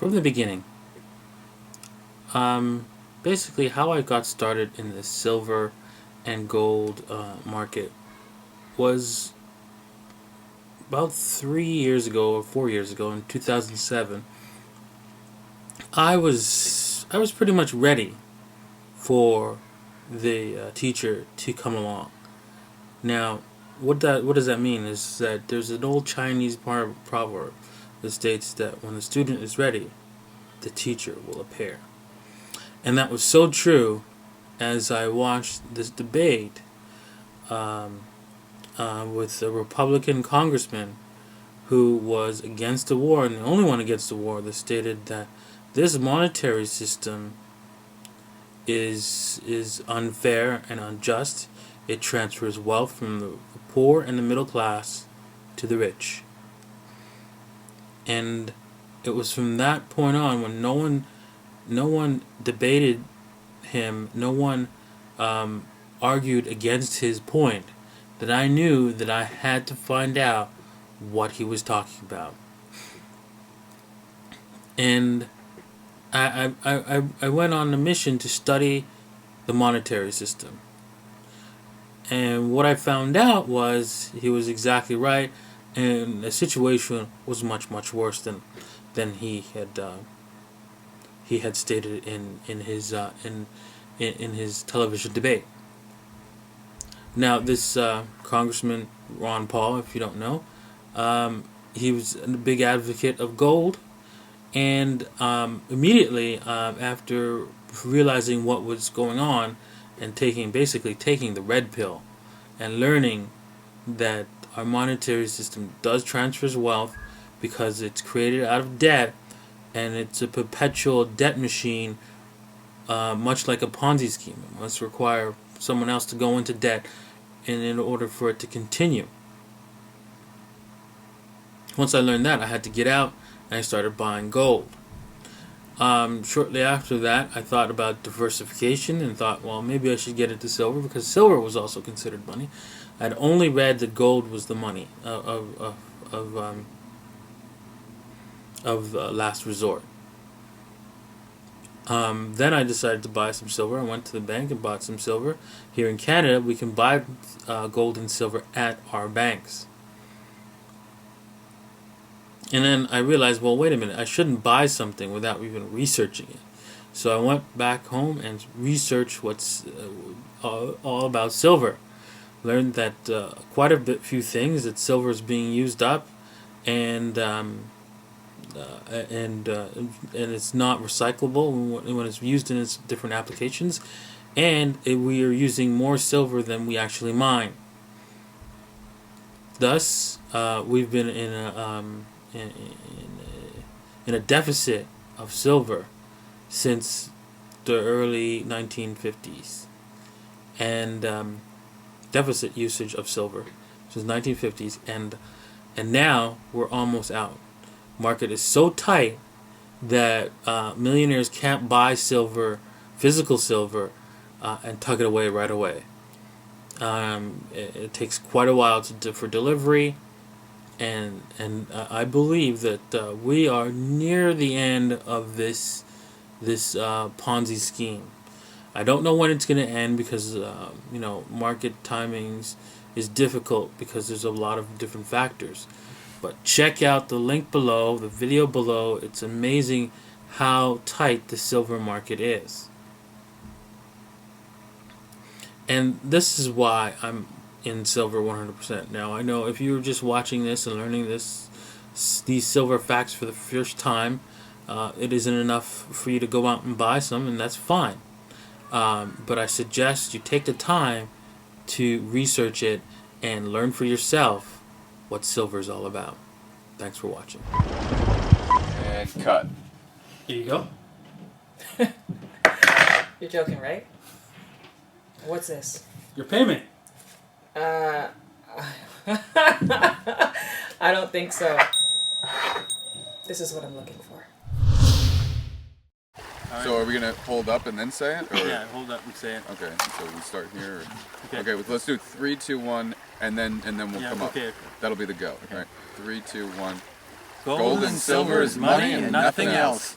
from the beginning. Um, Basically, how I got started in the silver and gold market was about 3 years ago or 4 years ago in 2007. I was pretty much ready for the teacher to come along. Now, what does that mean? Is that there's an old Chinese proverb that states that when the student is ready, the teacher will appear. And that was so true as I watched this debate um, with a Republican congressman who was against the war, and the only one against the war, that stated that this monetary system is unfair and unjust. It transfers wealth from the poor and the middle class to the rich. And it was from that point on when no one debated him, no one argued against his point, that I knew that I had to find out what he was talking about. And I went on a mission to study the monetary system. And what I found out was he was exactly right, and the situation was much, much worse than he had stated in his television debate. Now, this Congressman Ron Paul, if you don't know, he was a big advocate of gold, and immediately after realizing what was going on and basically taking the red pill and learning that our monetary system does transfer wealth because it's created out of debt, and it's a perpetual debt machine, much like a Ponzi scheme. It must require someone else to go into debt in order for it to continue. Once I learned that, I had to get out and I started buying gold. Shortly after that, I thought about diversification and thought, well, maybe I should get into silver because silver was also considered money. I'd only read that gold was the money of last resort. Then I decided to buy some silver. I went to the bank and bought some silver. Here in Canada, we can buy gold and silver at our banks. And then I realized, well, wait a minute, I shouldn't buy something without even researching it. So I went back home and researched what's all about silver. Learned that quite a few things, that silver is being used up, and it's not recyclable when it's used in its different applications, and we are using more silver than we actually mine. Thus, we've been in a deficit of silver since the early 1950s, and deficit usage of silver since 1950s, and now we're almost out. Market is so tight that millionaires can't buy silver, physical silver, and tuck it away right away. It takes quite a while for delivery, and I believe that we are near the end of this Ponzi scheme. I don't know when it's going to end because market timings is difficult because there's a lot of different factors. But check out the link below, the video below. It's amazing how tight the silver market is. And this is why I'm in silver 100%. Now, I know if you were just watching this and learning these silver facts for the first time, it isn't enough for you to go out and buy some, and that's fine. But I suggest you take the time to research it and learn for yourself what silver is all about. Thanks for watching. And cut. Here you go. You're joking, right? What's this? Your payment. I don't think so. This is what I'm looking for. So are we going to hold up and then say it? Or? Yeah, hold up and say it. Okay, so we start here. Okay. Okay, well, let's do 3, 2, 1, and then we'll come up. Okay. That'll be the go. Okay. All right. 3, 2, 1. Gold and silver is money and nothing else.